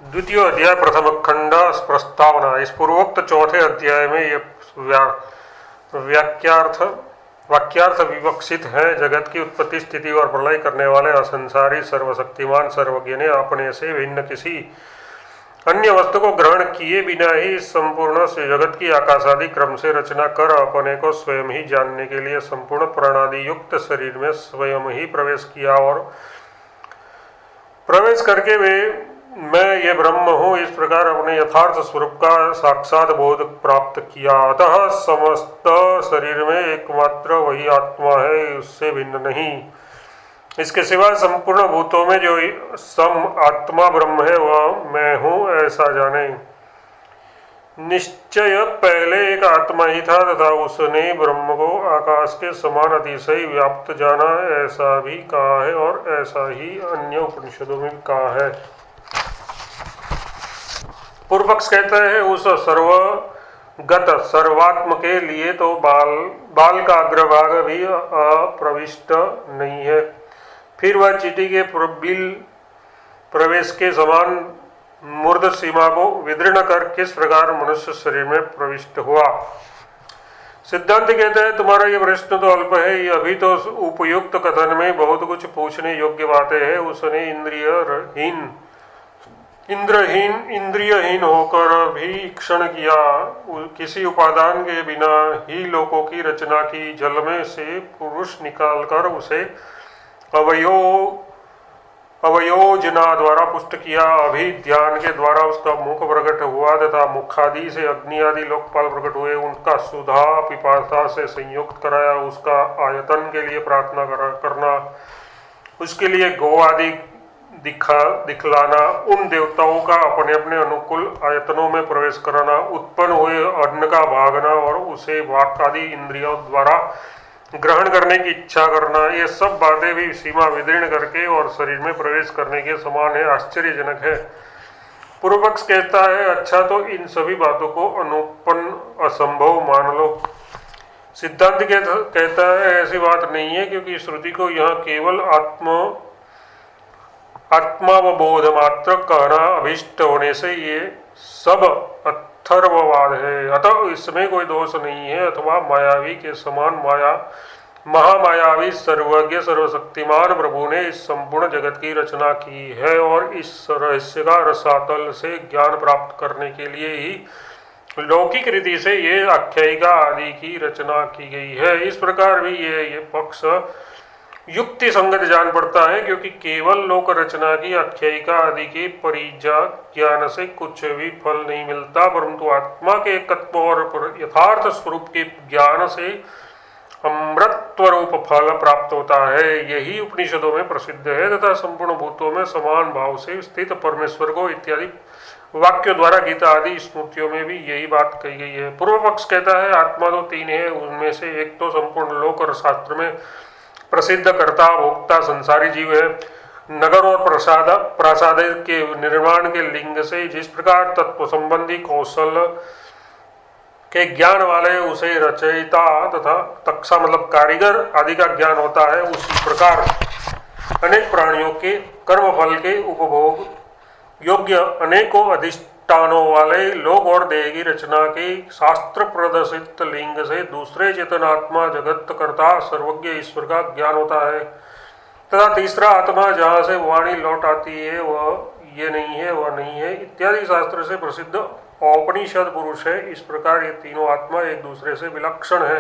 द्वितीय अध्याय प्रथम खंड प्रस्तावना। इस पूर्वोक्त चौथे अध्याय में ये वाक्यार्थ विवक्षित है। जगत की उत्पत्ति, स्थिति और प्रलय करने वाले असंसारी सर्वशक्तिमान सर्वज्ञ ने अपने से भिन्न किसी अन्य वस्तु को ग्रहण किए बिना ही संपूर्ण से जगत की आकाशादि क्रम से रचना कर अपने को स्वयं ही जानने के लिए संपूर्ण प्राणादि युक्त शरीर में स्वयं ही प्रवेश किया और प्रवेश करके वे मैं ये ब्रह्म हूँ इस प्रकार अपने यथार्थ स्वरूप का साक्षात बोध प्राप्त किया। अतः समस्त शरीर में एकमात्र वही आत्मा है, उससे भिन्न नहीं। इसके सिवा संपूर्ण भूतों में जो सम आत्मा ब्रह्म है वह मैं हूँ ऐसा जाने। निश्चय पहले एक आत्मा ही था तथा उसने ब्रह्म को आकाश के समान अतिशय व्याप्त जाना, ऐसा भी कहा है और ऐसा ही अन्य उपनिषदों में भी कहा है। पूर्व पक्ष कहता है उस सर्वगत सर्वात्म के लिए तो बाल का अग्रभाग भी अप्रविष्ट नहीं है। फिर वह चींटी के बिल प्रवेश के समान मूर्ध सीमा को विदीर्ण कर किस प्रकार मनुष्य शरीर में प्रविष्ट हुआ। सिद्धांत कहता है तुम्हारा ये प्रश्न तो अल्प है, ये अभी तो उपयुक्त कथन में बहुत कुछ पूछने योग्य बातें हैं। उसने इंद्रियहीन होकर भी क्षण किया, किसी उपादान के बिना ही लोकों की रचना की। जल में से पुरुष निकालकर उसे अवयोजना द्वारा पुष्ट किया। अभी ध्यान के द्वारा उसका मुख प्रकट हुआ तथा मुखादि से अग्नि आदि लोकपाल प्रकट हुए। उनका सुधा पिपासा से संयुक्त कराया। उसका आयतन के लिए प्रार्थना करना, उसके लिए गो आदि दिखलाना, उन देवताओं का अपने अपने अनुकूल आयतनों में प्रवेश कराना, उत्पन्न हुए अन्न का भागना और उसे वाक आदि इंद्रियों द्वारा ग्रहण करने की इच्छा करना, ये सब बातें भी सीमा विदीर्ण करके और शरीर में प्रवेश करने के समान है, आश्चर्यजनक है। पूर्व पक्ष कहता है अच्छा तो इन सभी बातों को अनुपन्न असंभव मान लो। सिद्धांत कहता है ऐसी बात नहीं है, क्योंकि श्रुति को यहाँ केवल आत्मावबोध मात्र कहना अभिष्ट होने से ये सब अथर्ववाद है। अतः इसमें कोई दोष नहीं है। अथवा मायावी के समान महामायावी सर्वज्ञ सर्वशक्तिमान प्रभु ने इस संपूर्ण जगत की रचना की है और इस रहस्य का रसातल से ज्ञान प्राप्त करने के लिए ही लौकिक रीति से ये आख्यायिका आदि की रचना की गई है। इस प्रकार भी ये पक्ष युक्ति संगत जान पड़ता है, क्योंकि केवल लोक रचना की आख्यायिका आदि के परिजा ज्ञान से कुछ भी फल नहीं मिलता, परंतु आत्मा के एकत्व और यथार्थ स्वरूप के ज्ञान से अमृतत्व रूप फल प्राप्त होता है। यही उपनिषदों में प्रसिद्ध है तथा संपूर्ण भूतों में समान भाव से स्थित परमेश्वर को इत्यादि वाक्यों द्वारा गीता आदि स्मृतियों में भी यही बात कही गई है। पूर्व पक्ष कहता है आत्मा तो तीन है, उनमें से एक तो संपूर्ण लोक और शास्त्र में प्रसिद्ध कर्ता भोक्ता संसारी जीव है। नगर और प्रासाद के निर्माण के लिंग से जिस प्रकार तत्व संबंधी कौशल के ज्ञान वाले उसे रचयिता तथा तक्षा मतलब कारीगर आदि का ज्ञान होता है, उसी प्रकार अनेक प्राणियों के कर्मफल के उपभोग योग्य अनेकों अधिष्ठानों वाले लोक और देह की रचना के शास्त्र प्रदर्शित लिंग से दूसरे चेतनात्मा जगत कर्ता सर्वज्ञ ईश्वर का ज्ञान होता है। तथा तीसरा आत्मा जहाँ से वाणी लौट आती है वह ये नहीं है वह नहीं है इत्यादि शास्त्र से प्रसिद्ध औपनिषद पुरुष है। इस प्रकार ये तीनों आत्मा एक दूसरे से विलक्षण है।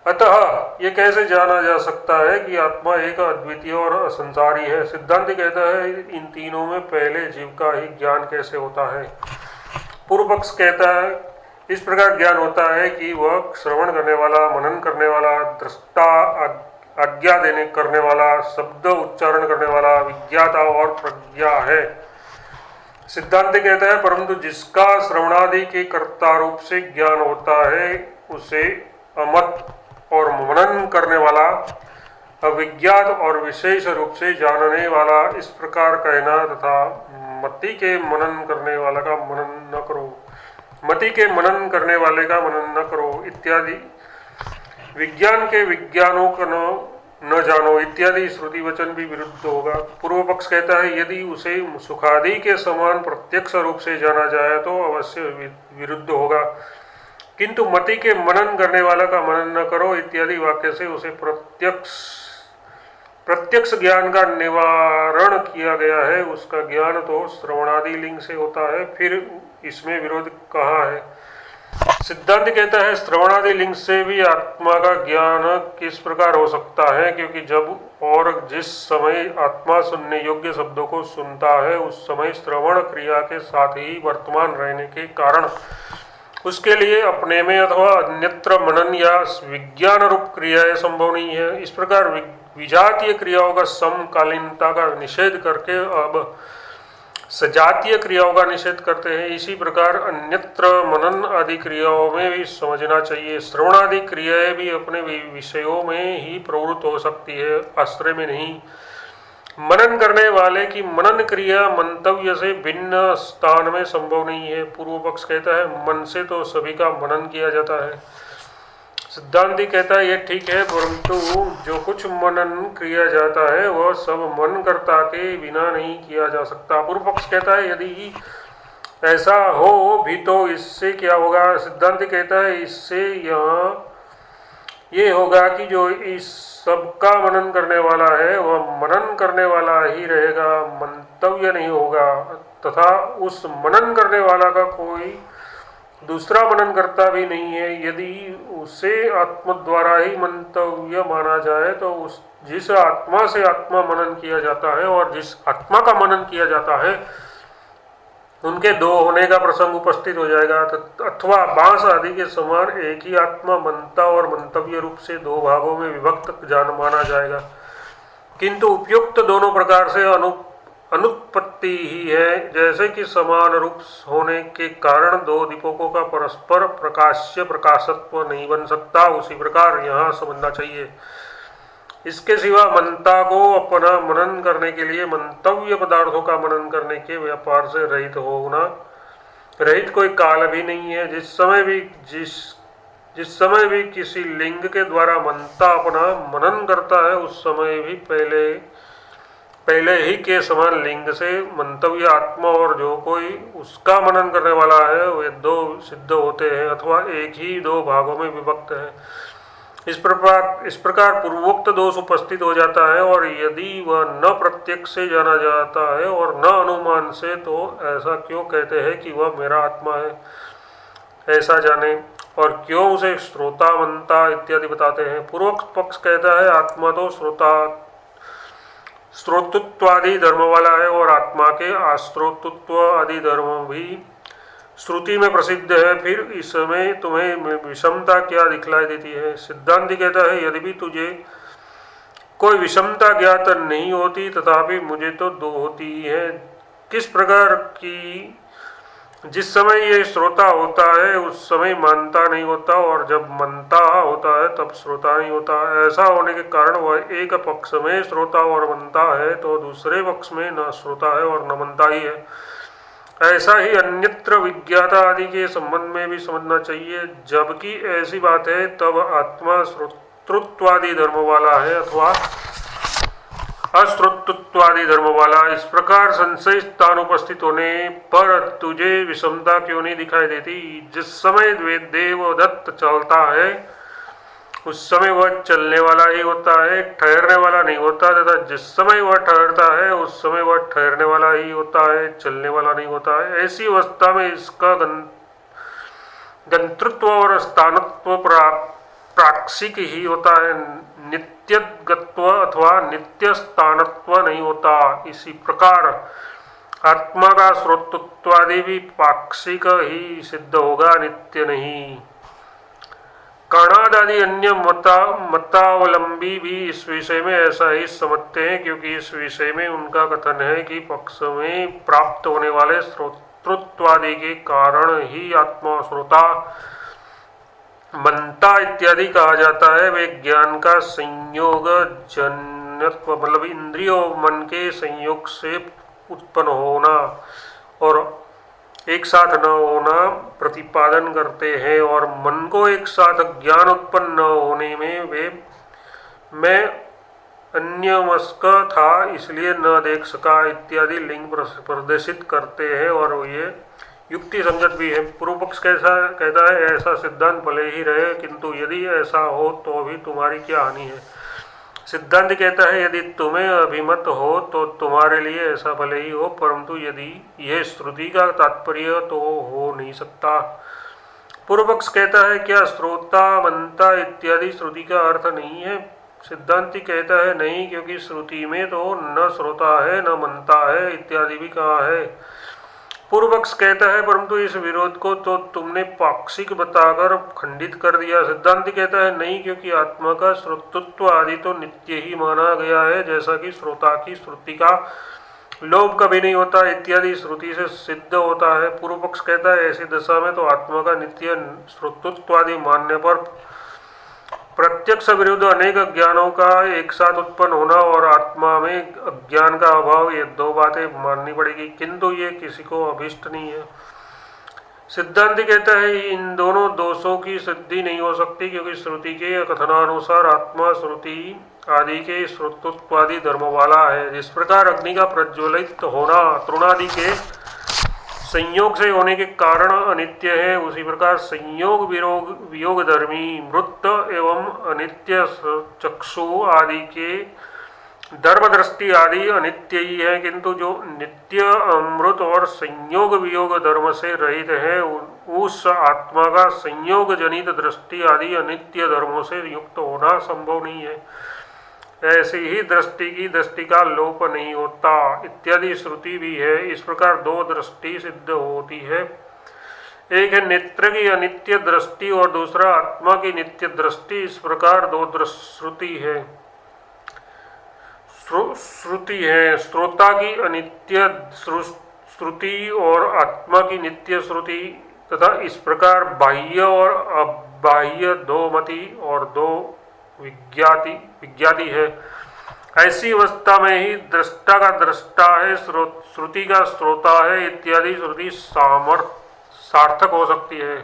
अतः ये कैसे जाना जा सकता है कि आत्मा एक अद्वितीय और असंसारी है। सिद्धांत कहता है इन तीनों में पहले जीव का ही ज्ञान कैसे होता है। पूर्व पक्ष कहता है इस प्रकार ज्ञान होता है कि वह श्रवण करने वाला, मनन करने वाला, दृष्टा, आज्ञा देने करने वाला, शब्द उच्चारण करने वाला, विज्ञाता और प्रज्ञा है। सिद्धांत कहता है परंतु जिसका श्रवणादि के कर्ता रूप से ज्ञान होता है उसे अमत और मनन करने वाला, अविज्ञात और विशेष रूप से जानने वाला इस प्रकार कहना तथा मति के मनन करने वाला का मनन न करो, मति के मनन करने वाले का मनन न करो इत्यादि विज्ञान के विज्ञानों न जानो इत्यादि श्रुति वचन भी विरुद्ध होगा। पूर्व पक्ष कहता है यदि उसे सुखादि के समान प्रत्यक्ष रूप से जाना जाए तो अवश्य विरुद्ध होगा, किंतु मति के मनन करने वाला का मनन न करो इत्यादि वाक्य से उसे प्रत्यक्ष ज्ञान का निवारण किया गया है। उसका ज्ञान तो श्रवणादि लिंग से होता है, फिर इसमें विरोध कहाँ है। सिद्धांत कहता है श्रवणादि लिंग से भी आत्मा का ज्ञान किस प्रकार हो सकता है, क्योंकि जब और जिस समय आत्मा सुनने योग्य शब्दों को सुनता है उस समय श्रवण क्रिया के साथ ही वर्तमान रहने के कारण उसके लिए अपने में अथवा अन्यत्र मनन या विज्ञान रूप क्रियाएं संभव नहीं है। इस प्रकार विजातीय क्रियाओं का समकालीनता का निषेध करके अब सजातीय क्रियाओं का निषेध करते हैं। इसी प्रकार अन्यत्र मनन आदि क्रियाओं में भी समझना चाहिए। श्रवणादि क्रियाएं भी अपने विषयों में ही प्रवृत्त हो सकती है, आश्रय में नहीं। मनन करने वाले की मनन क्रिया मंतव्य से भिन्न स्थान में संभव नहीं है। पूर्व पक्ष कहता है मन से तो सभी का मनन किया जाता है। सिद्धांति कहता है ये ठीक है, परंतु जो कुछ मनन किया जाता है वह सब मननकर्ता के बिना नहीं किया जा सकता। पूर्व पक्ष कहता है यदि ऐसा हो भी तो इससे क्या होगा। सिद्धांति कहता है इससे यहाँ ये होगा कि जो इस सबका मनन करने वाला है वह मनन करने वाला ही रहेगा, मंतव्य नहीं होगा, तथा उस मनन करने वाला का कोई दूसरा मनन करता भी नहीं है। यदि उसे आत्मा द्वारा ही मंतव्य माना जाए तो उस जिस आत्मा से आत्मा मनन किया जाता है और जिस आत्मा का मनन किया जाता है उनके दो होने का प्रसंग उपस्थित हो जाएगा, अथवा बांस आदि के समान एक ही आत्मा मनता और मंतव्य रूप से दो भागों में विभक्त जान माना जाएगा। किंतु उपयुक्त दोनों प्रकार से अनुत्पत्ति ही है। जैसे कि समान रूप होने के कारण दो दीपकों का परस्पर प्रकाश्य प्रकाशत्व नहीं बन सकता, उसी प्रकार यहाँ समझना चाहिए। इसके सिवा मनता को अपना मनन करने के लिए मंतव्य पदार्थों का मनन करने के व्यापार से रहित होना, रहित कोई काल भी नहीं है। जिस समय भी किसी लिंग के द्वारा मनता अपना मनन करता है उस समय भी पहले ही के समान लिंग से मंतव्य आत्मा और जो कोई उसका मनन करने वाला है वे दो सिद्ध होते हैं, अथवा एक ही दो भागों में विभक्त है। इस प्रकार पूर्वोक्त दोष उपस्थित हो जाता है, और यदि वह न प्रत्यक्ष से जाना जाता है और न अनुमान से, तो ऐसा क्यों कहते हैं कि वह मेरा आत्मा है। ऐसा जाने और क्यों उसे श्रोता मनता इत्यादि बताते हैं। पूर्व पक्ष कहता है आत्मा तो श्रोतृत्वादि धर्म वाला है और आत्मा के आश्रोतृत्व आदि धर्म भी श्रुति में प्रसिद्ध है, फिर इसमें तुम्हें विषमता क्या दिखलाई देती है। सिद्धांति कहता है यदि भी तुझे कोई विषमता ज्ञात नहीं होती तथापि मुझे तो दो होती है। किस प्रकार की जिस समय ये श्रोता होता है उस समय मानता नहीं होता, और जब मनता होता है तब श्रोता नहीं होता। ऐसा होने के कारण वह एक पक्ष में श्रोता और मनता है तो दूसरे पक्ष में न श्रोता है और न मनता ही है। ऐसा ही अन्यत्र विज्ञाता आदि के संबंध में भी समझना चाहिए। जबकि ऐसी बात है तब आत्मा श्रोतृत्वादि धर्म वाला है अथवा अश्रोतृत्वादि धर्म वाला। इस प्रकार संशय स्थान उपस्थित होने पर तुझे विषमता क्यों नहीं दिखाई देती। जिस समय देवदत्त चलता है उस समय वह चलने वाला ही होता है, ठहरने वाला नहीं होता, तथा जिस समय वह ठहरता है उस समय वह ठहरने वाला ही होता है, चलने वाला नहीं होता है। ऐसी अवस्था में इसका गंतृत्व और स्थानत्व प्राक्षिक ही होता है, नित्यगत्व अथवा नित्य स्थानत्व नहीं होता। इसी प्रकार आत्मा का श्रोतृत्वादि भी पाक्षिक ही सिद्ध होगा, नित्य नहीं। कणाद आदि अन्य मतावलंबी भी इस विषय में ऐसा ही समझते हैं, क्योंकि इस विषय में उनका कथन है कि पक्ष में प्राप्त होने वाले श्रोतृत्वादि के कारण ही आत्मा श्रोता मनता इत्यादि कहा जाता है। वे ज्ञान का संयोग जन्यत्व मतलब इंद्रियों मन के संयोग से उत्पन्न होना और एक साथ न होना प्रतिपादन करते हैं, और मन को एक साथ ज्ञान उत्पन्न न होने में वे मैं अन्यमस्क था इसलिए न देख सका इत्यादि लिंग प्रदर्शित करते हैं और ये युक्ति संगत भी है। पूर्व पक्ष कैसा कहता है, ऐसा सिद्धांत भले ही रहे किंतु यदि ऐसा हो तो भी तुम्हारी क्या हानि है। सिद्धांत कहता है यदि तुम्हें अभिमत हो तो तुम्हारे लिए ऐसा भले ही हो, परंतु यदि यह श्रुति का तात्पर्य तो हो नहीं सकता। पूर्व पक्ष कहता है क्या श्रोता मनता इत्यादि श्रुति का अर्थ नहीं है। सिद्धांति कहता है नहीं, क्योंकि श्रुति में तो न श्रोता है न मनता है इत्यादि भी कहा है। पूर्व पक्ष कहता है परंतु इस विरोध को तो तुमने पाक्षिक बताकर खंडित कर दिया। सिद्धांत कहता है नहीं, क्योंकि आत्मा का श्रोतृत्व आदि तो नित्य ही माना गया है, जैसा कि श्रोता की श्रुति का लोभ कभी नहीं होता इत्यादि श्रुति से सिद्ध होता है। पूर्व पक्ष कहता है ऐसी दशा में तो आत्मा का नित्य श्रोतृत्व आदि मानने पर प्रत्यक्ष विरुद्ध अनेक अज्ञानों का एक साथ उत्पन्न होना और आत्मा में अज्ञान का अभाव, ये दो बातें माननी पड़ेगी, किंतु ये किसी को अभिष्ट नहीं है। सिद्धांत कहता है इन दोनों दोषों की सिद्धि नहीं हो सकती, क्योंकि श्रुति के कथनानुसार आत्मा श्रुति आदि के श्रोतृत्वादि धर्म वाला है। जिस प्रकार अग्नि का प्रज्वलित होना तृणादि के संयोग से होने के कारण अनित्य है, उसी प्रकार संयोग वियोग धर्मी मृत एवं अनित्य चक्षु आदि के धर्म दृष्टि आदि अनित्य ही है, किंतु जो नित्य अमृत और संयोग वियोग धर्म से रहित है उस आत्मा का संयोग जनित दृष्टि आदि अनित्य धर्मों से युक्त होना संभव नहीं है। ऐसी ही दृष्टि की दृष्टि का लोप नहीं होता इत्यादि श्रुति भी है। इस प्रकार दो दृष्टि सिद्ध होती है, एक है नेत्र की अनित्य दृष्टि और दूसरा आत्मा की नित्य दृष्टि। इस प्रकार दो श्रुति है श्रोता की अनित्य श्रुति और आत्मा की नित्य श्रुति तथा इस प्रकार बाह्य और अबाह्य दो मति और दो विज्ञाति है। ऐसी अवस्था में ही दृष्टा का दृष्टा है, श्रुति का श्रोता है इत्यादि श्रुति सार्थक हो सकती है।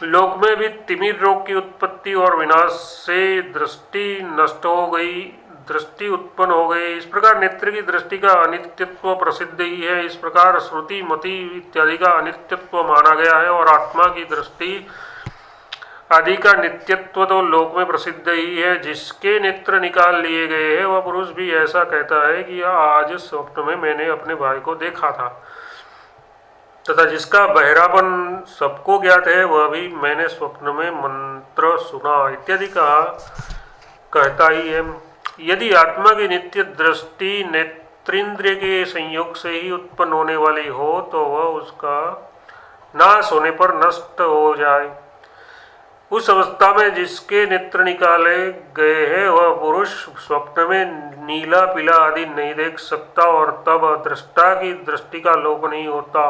लोक में भी तिमिर रोग की उत्पत्ति और विनाश से दृष्टि नष्ट हो गई, दृष्टि उत्पन्न हो गई। इस प्रकार नेत्र की दृष्टि का अनित्यत्व प्रसिद्ध ही है। इस प्रकार श्रुति मति इत्यादि का अनित्यत्व माना गया है और आत्मा की दृष्टि आदि का नित्यत्व तो लोक में प्रसिद्ध ही है। जिसके नेत्र निकाल लिए गए हैं वह पुरुष भी ऐसा कहता है कि आज स्वप्न में मैंने अपने भाई को देखा था, तथा जिसका बहरापन सबको ज्ञात है वह भी मैंने स्वप्न में मंत्र सुना इत्यादि कहता ही है। यदि आत्मा की नित्य दृष्टि नेत्रेंद्रिय के संयोग से ही उत्पन्न होने वाली हो तो वह उसका नाश होने पर नष्ट हो जाए। उस अवस्था में जिसके नेत्र निकाले गए हैं वह पुरुष स्वप्न में नीला पीला आदि नहीं देख सकता और तब दृष्टा की दृष्टि का लोप नहीं होता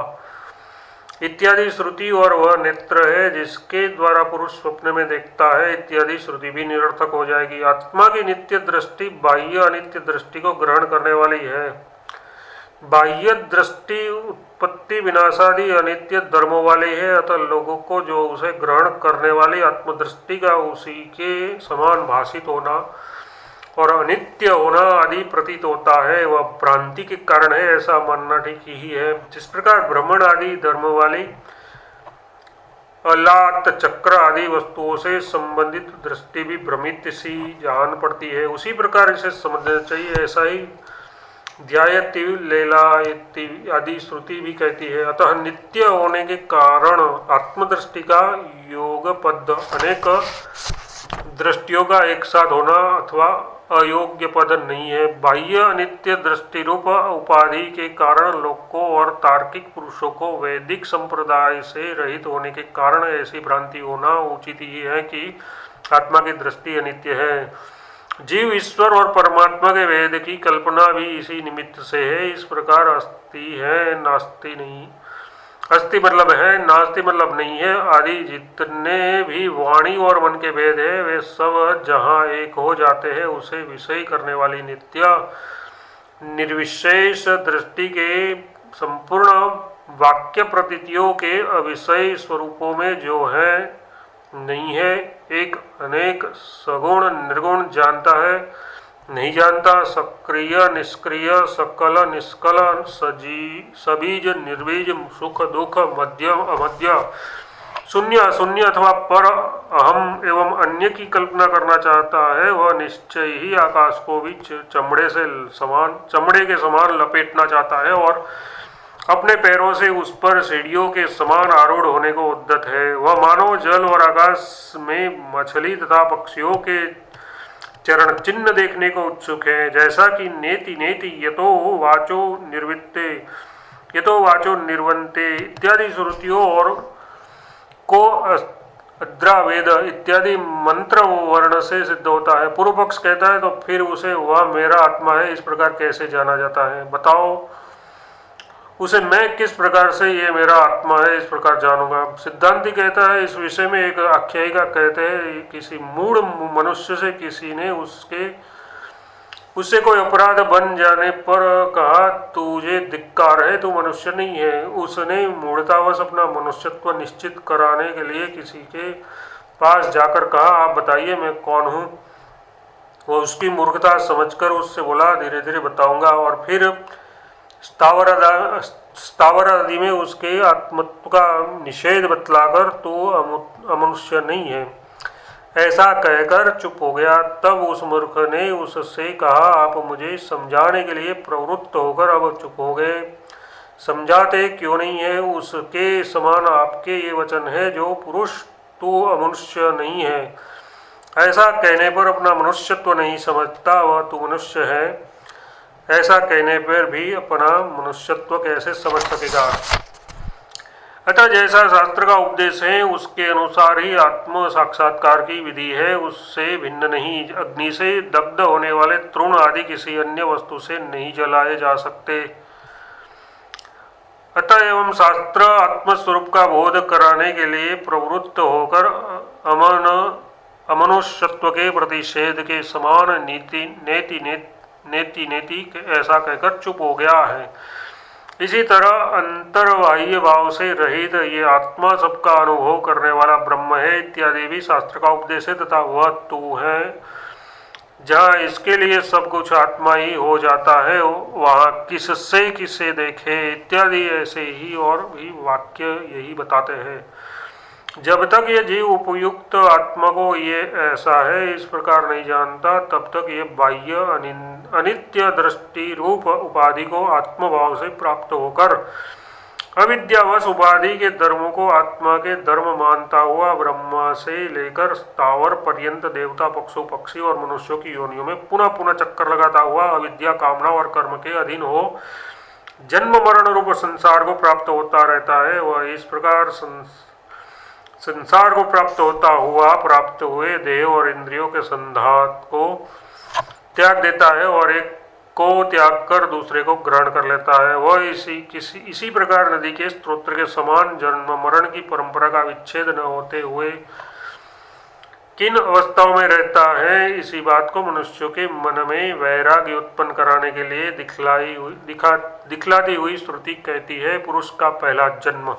इत्यादि श्रुति और वह नेत्र है जिसके द्वारा पुरुष स्वप्न में देखता है इत्यादि श्रुति भी निरर्थक हो जाएगी। आत्मा की नित्य दृष्टि बाह्य अनित्य दृष्टि को ग्रहण करने वाली है। बाह्य दृष्टि उत्पत्ति विनाशादि अनित्य धर्मों वाले है, अतः लोगों को जो उसे ग्रहण करने वाली आत्मदृष्टि का उसी के समान भाषित होना और अनित्य होना आदि प्रतीत होता है वह भ्रांति के कारण है, ऐसा मानना ठीक ही है। जिस प्रकार भ्रमण आदि धर्म वाली अलात चक्र आदि वस्तुओं से संबंधित दृष्टि भी भ्रमित सी जान पड़ती है, उसी प्रकार इसे समझना चाहिए। ऐसा ही ध्यायति लेलायति आदि श्रुति भी कहती है। अतः नित्य होने के कारण आत्मदृष्टि का योगपद अनेक दृष्टियों का एक साथ होना अथवा अयोग्य पद नहीं है। बाह्य अनित्य दृष्टि रूप उपाधि के कारण लोकों और तार्किक पुरुषों को वैदिक संप्रदाय से रहित होने के कारण ऐसी भ्रांति होना उचित ही है कि आत्मा की दृष्टि अनित्य है। जीव ईश्वर और परमात्मा के भेद की कल्पना भी इसी निमित्त से है। इस प्रकार अस्ति है नास्ति नहीं, अस्ति मतलब है नास्ति मतलब नहीं है आदि जितने भी वाणी और मन के भेद है वे सब जहाँ एक हो जाते हैं उसे विषय करने वाली नित्य निर्विशेष दृष्टि के संपूर्ण वाक्य प्रतीतियों के अविषय स्वरूपों में जो है नहीं है, एक अनेक सगुण निर्गुण जानता है नहीं जानता, सक्रिय निष्क्रिय सकल निष्कल सबीज निर्बीज सुख दुख मध्य अमध्य शून्य अशून्य अथवा पर अहम एवं अन्य की कल्पना करना चाहता है, वह निश्चय ही आकाश को भी चमड़े के समान लपेटना चाहता है और अपने पैरों से उस पर सीढ़ियों के समान आरूढ़ होने को उद्यत है। वह मानो जल और आकाश में मछली तथा पक्षियों के चरण चिन्ह देखने को उत्सुक है। जैसा कि नेति नेति यतो वाचो निर्वंते इत्यादि श्रुतियों और को अद्रावेद इत्यादि मंत्र वर्ण से सिद्ध होता है। पूर्व पक्ष कहता है तो फिर उसे वह मेरा आत्मा है इस प्रकार कैसे जाना जाता है, बताओ उसे मैं किस प्रकार से ये मेरा आत्मा है इस प्रकार जानूंगा। सिद्धांति कहता है इस विषय में एक आख्यायिका कहते हैं, किसी मूढ़ मनुष्य से किसी ने उससे कोई अपराध बन जाने पर कहा तुझे धिक्कार है, तू मनुष्य नहीं है। उसने मूढ़तावश अपना मनुष्यत्व निश्चित कराने के लिए किसी के पास जाकर कहा आप बताइए मैं कौन हूँ। वह उसकी मूर्खता समझकर उससे बोला धीरे धीरे बताऊंगा, और फिर स्थावर आदि में उसके आत्मत्व का निषेध बतलाकर तो अमनुष्य नहीं है ऐसा कहकर चुप हो गया। तब उस मूर्ख ने उससे कहा आप मुझे समझाने के लिए प्रवृत्त होकर अब चुप हो गए, समझाते क्यों नहीं है। उसके समान आपके ये वचन है, जो पुरुष तू अमनुष्य नहीं है ऐसा कहने पर अपना मनुष्यत्व नहीं समझता, वह तू मनुष्य है ऐसा कहने पर भी अपना मनुष्यत्व कैसे समझ सकेगा। अतः जैसा शास्त्र का उपदेश है उसके अनुसार ही आत्म साक्षात्कार की विधि है, उससे भिन्न नहीं। अग्नि से दग्ध होने वाले तृण आदि किसी अन्य वस्तु से नहीं जलाए जा सकते। अतः एवं शास्त्र आत्मस्वरूप का बोध कराने के लिए प्रवृत्त होकर अमनुष्यत्व के प्रतिषेध के समान नेति ऐसा कहकर चुप हो गया है। इसी तरह अंतर्बाह्य भाव से रहित ये आत्मा सबका अनुभव करने वाला ब्रह्म है इत्यादि भी शास्त्र का उपदेश है, तथा वह तू है। जहाँ इसके लिए सब कुछ आत्मा ही हो जाता है वहाँ किससे किसे देखे इत्यादि ऐसे ही और भी वाक्य यही बताते हैं। जब तक ये जीव उपयुक्त आत्मा को ये ऐसा है इस प्रकार नहीं जानता, तब तक ये बाह्य अनित्य दृष्टि रूप उपाधि को आत्मभाव से प्राप्त होकर अविद्यावश उपाधि के धर्मों को आत्मा के धर्म मानता हुआ ब्रह्मा से लेकर स्थावर पर्यंत देवता पशु पक्षी और मनुष्यों की योनियों में पुनः पुनः चक्कर लगाता हुआ अविद्या कामना और कर्म के अधीन हो जन्म मरण रूप संसार को प्राप्त होता रहता है। वह इस प्रकार संसार को प्राप्त हुए देह और इंद्रियों के संघात को त्याग देता है और एक को त्याग कर दूसरे को ग्रहण कर लेता है। वह इसी प्रकार नदी के स्रोत के समान जन्म मरण की परंपरा का विच्छेद न होते हुए किन अवस्थाओं में रहता है, इसी बात को मनुष्यों के मन में वैराग्य उत्पन्न कराने के लिए दिखलाती हुई श्रुति कहती है पुरुष का पहला जन्म।